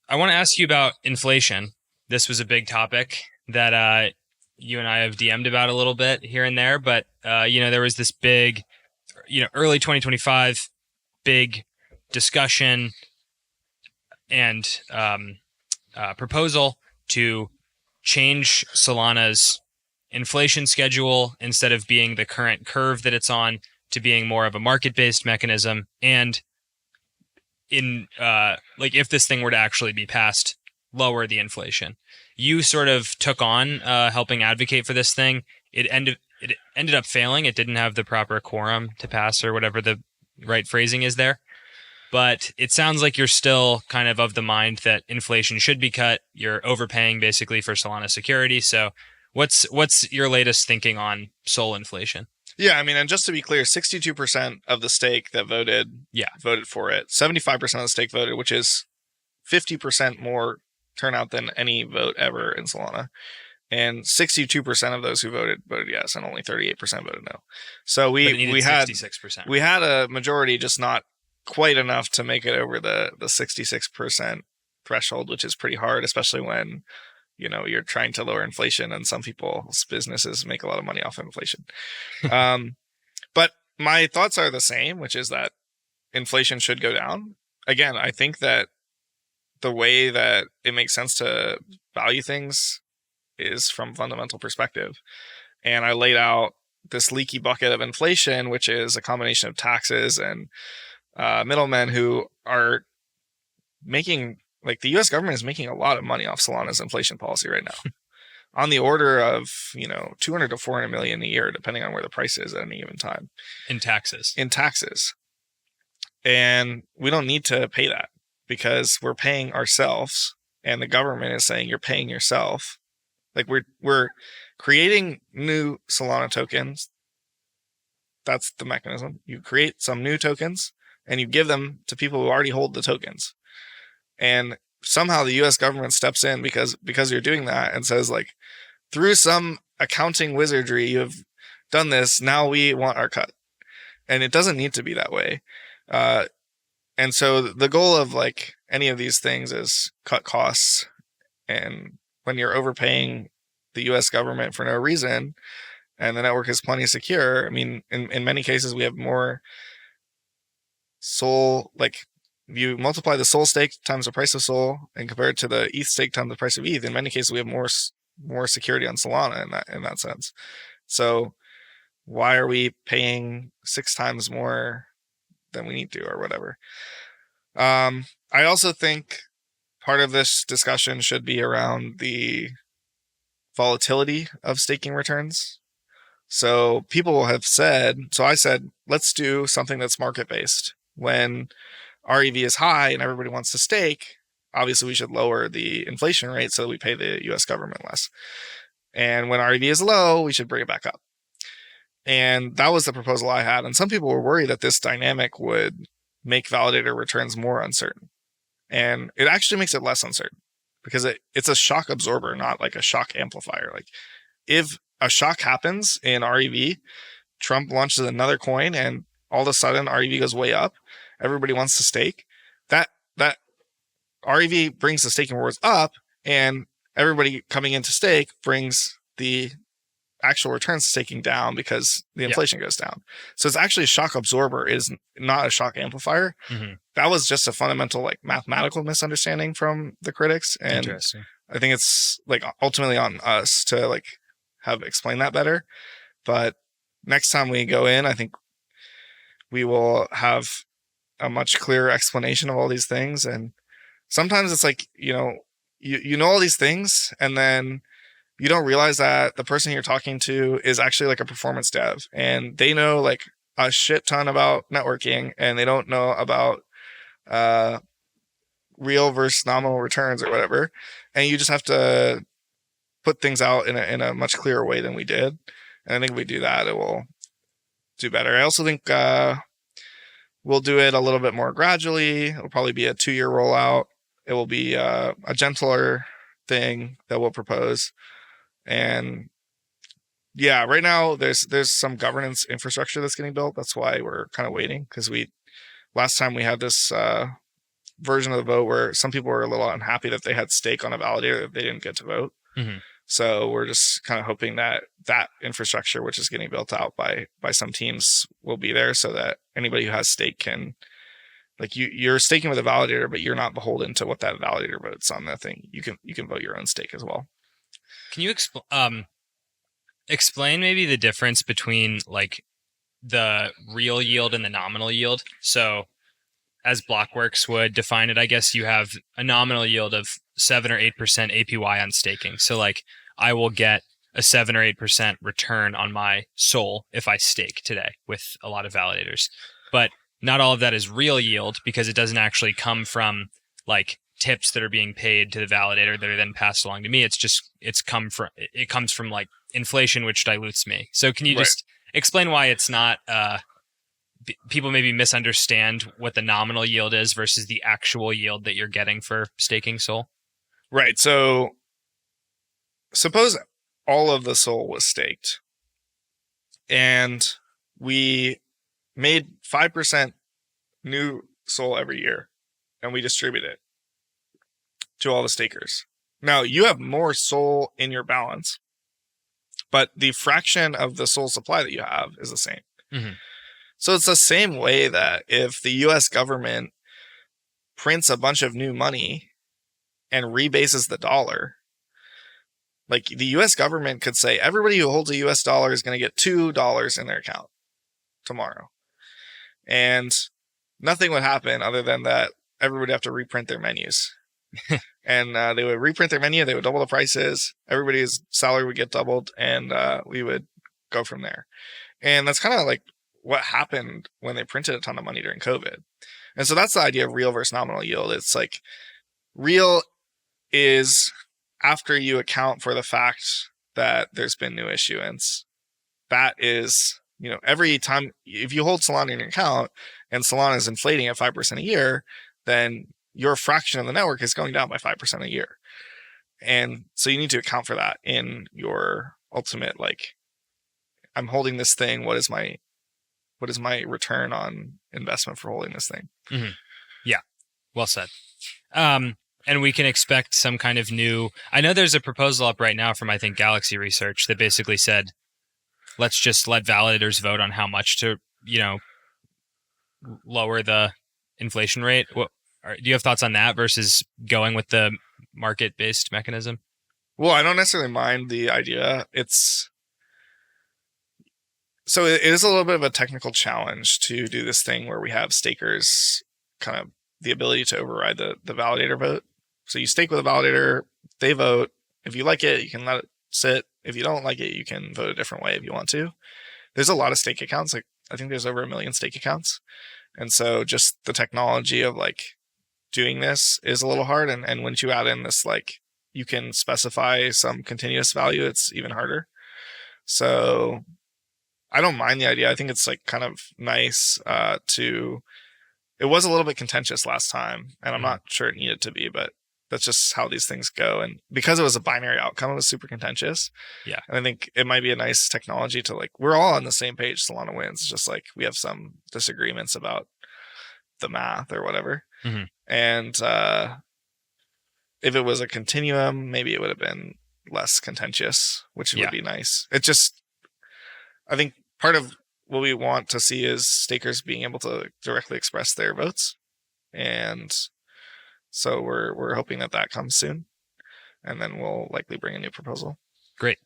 I want to ask you about inflation. This was a big topic that you and I have DM'd about a little bit here and there, but there was this big, early 2025 big discussion and proposal to change Solana's inflation schedule instead of being the current curve that it's on to being more of a market-based mechanism. And if this thing were to actually be passed, lower the inflation. You sort of took on helping advocate for this thing. It ended up failing. It didn't have the proper quorum to pass, or whatever the right phrasing is there. But it sounds like you're still kind of the mind that inflation should be cut. You're overpaying basically for Solana security. So what's your latest thinking on SOL inflation? Yeah, I mean, and just to be clear, 62% of the stake that voted for it. 75% of the stake voted, which is 50% more turnout than any vote ever in Solana. And 62% of those who voted yes, and only 38% voted no. So we had 66%. We had a majority, just not quite enough to make it over the 66% threshold, which is pretty hard, especially when you're trying to lower inflation, and some people's businesses make a lot of money off of inflation. But my thoughts are the same, which is that inflation should go down. Again, I think that the way that it makes sense to value things is from fundamental perspective. And I laid out this leaky bucket of inflation, which is a combination of taxes and middlemen who are making, like, the US government is making a lot of money off Solana's inflation policy right now. On the order of, 200 to 400 million a year, depending on where the price is at any given time. In taxes. And we don't need to pay that because we're paying ourselves, and the government is saying you're paying yourself. Like, we're creating new Solana tokens. That's the mechanism. You create some new tokens and you give them to people who already hold the tokens. And somehow the US government steps in because you're doing that and says, like, through some accounting wizardry, you have done this. Now we want our cut. And it doesn't need to be that way. And so the goal of, like, any of these things is cut costs. And when you're overpaying the US government for no reason, and the network is plenty secure, I mean, in many cases, we have more SOL, like, if you multiply the SOL stake times the price of SOL and compare it to the ETH stake times the price of ETH, in many cases we have more security on Solana in that sense. So why are we paying 6 times more than we need to, or whatever? I also think part of this discussion should be around the volatility of staking returns. So people have said, I said, let's do something that's market-based. When REV is high and everybody wants to stake, obviously we should lower the inflation rate so that we pay the US government less. And when REV is low, we should bring it back up. And that was the proposal I had. And some people were worried that this dynamic would make validator returns more uncertain. And it actually makes it less uncertain because it's a shock absorber, not like a shock amplifier. Like, if a shock happens in REV, Trump launches another coin and all of a sudden REV goes way up, everybody wants to stake, that REV brings the staking rewards up, and everybody coming in to stake brings the actual returns to staking down because the inflation goes down. So it's actually a shock absorber, it is not a shock amplifier. Mm-hmm. That was just a fundamental, like, mathematical misunderstanding from the critics. And interesting. I think it's, like, ultimately on us to, like, have explained that better. But next time we go in, I think we will have a much clearer explanation of all these things. And sometimes it's like, you know all these things, and then you don't realize that the person you're talking to is actually, like, a performance dev, and they know, like, a shit ton about networking, and they don't know about real versus nominal returns or whatever. And you just have to put things out in a much clearer way than we did. And I think if we do that, it will do better. I also think we'll do it a little bit more gradually. It'll probably be a 2-year rollout. It will be a gentler thing that we'll propose. And yeah, right now there's some governance infrastructure that's getting built. That's why we're kind of waiting, because last time we had this version of the vote where some people were a little unhappy that they had stake on a validator that they didn't get to vote. Mm-hmm. So we're just kind of hoping that that infrastructure, which is getting built out by some teams, will be there so that anybody who has stake can, like, you're staking with a validator, but you're not beholden to what that validator votes on the thing. You can vote your own stake as well. Can you explain maybe the difference between like the real yield and the nominal yield? So as Blockworks would define it, I guess you have a nominal yield of 7 or 8% APY on staking. So like I will get a 7 or 8% return on my SOL if I stake today with a lot of validators. But not all of that is real yield because it doesn't actually come from like tips that are being paid to the validator that are then passed along to me. It comes from like inflation, which dilutes me. So can you just explain why it's not people maybe misunderstand what the nominal yield is versus the actual yield that you're getting for staking SOL? Right. So suppose all of the SOL was staked and we made 5% new SOL every year and we distribute it to all the stakers. Now you have more SOL in your balance, but the fraction of the SOL supply that you have is the same. Mm-hmm. So it's the same way that if the US government prints a bunch of new money and rebases the dollar, like the US government could say everybody who holds a US dollar is going to get $2 in their account tomorrow. And nothing would happen other than that everybody would have to reprint their menus. And they would reprint their menu, they would double the prices, everybody's salary would get doubled, and we would go from there. And that's kind of like what happened when they printed a ton of money during COVID. And so that's the idea of real versus nominal yield. It's like real is after you account for the fact that there's been new issuance. That is, every time if you hold Solana in your account and Solana is inflating at 5% a year, then your fraction of the network is going down by 5% a year. And so you need to account for that in your ultimate, like, I'm holding this thing. What is my return on investment for holding this thing? Mm-hmm. Yeah. Well said. And we can expect some kind of new, I know there's a proposal up right now from, I think, Galaxy Research that basically said, let's just let validators vote on how much to, lower the inflation rate. Do you have thoughts on that versus going with the market-based mechanism? Well, I don't necessarily mind the idea. So it is a little bit of a technical challenge to do this thing where we have stakers kind of the ability to override the validator vote. So you stake with a validator, they vote. If you like it, you can let it sit. If you don't like it, you can vote a different way if you want to. There's a lot of stake accounts. Like I think there's over 1 million stake accounts. And so just the technology of like doing this is a little hard. And once you add in this, like you can specify some continuous value, it's even harder. So I don't mind the idea. I think it's like kind of nice it was a little bit contentious last time and I'm not sure it needed to be, but that's just how these things go. And because it was a binary outcome, it was super contentious. Yeah. And I think it might be a nice technology to like, we're all on the same page. Solana wins. It's just like we have some disagreements about the math or whatever. Mm-hmm. And if it was a continuum, maybe it would have been less contentious, which would be nice. It just, I think part of what we want to see is stakers being able to directly express their votes. And so we're hoping that comes soon. And then we'll likely bring a new proposal. Great.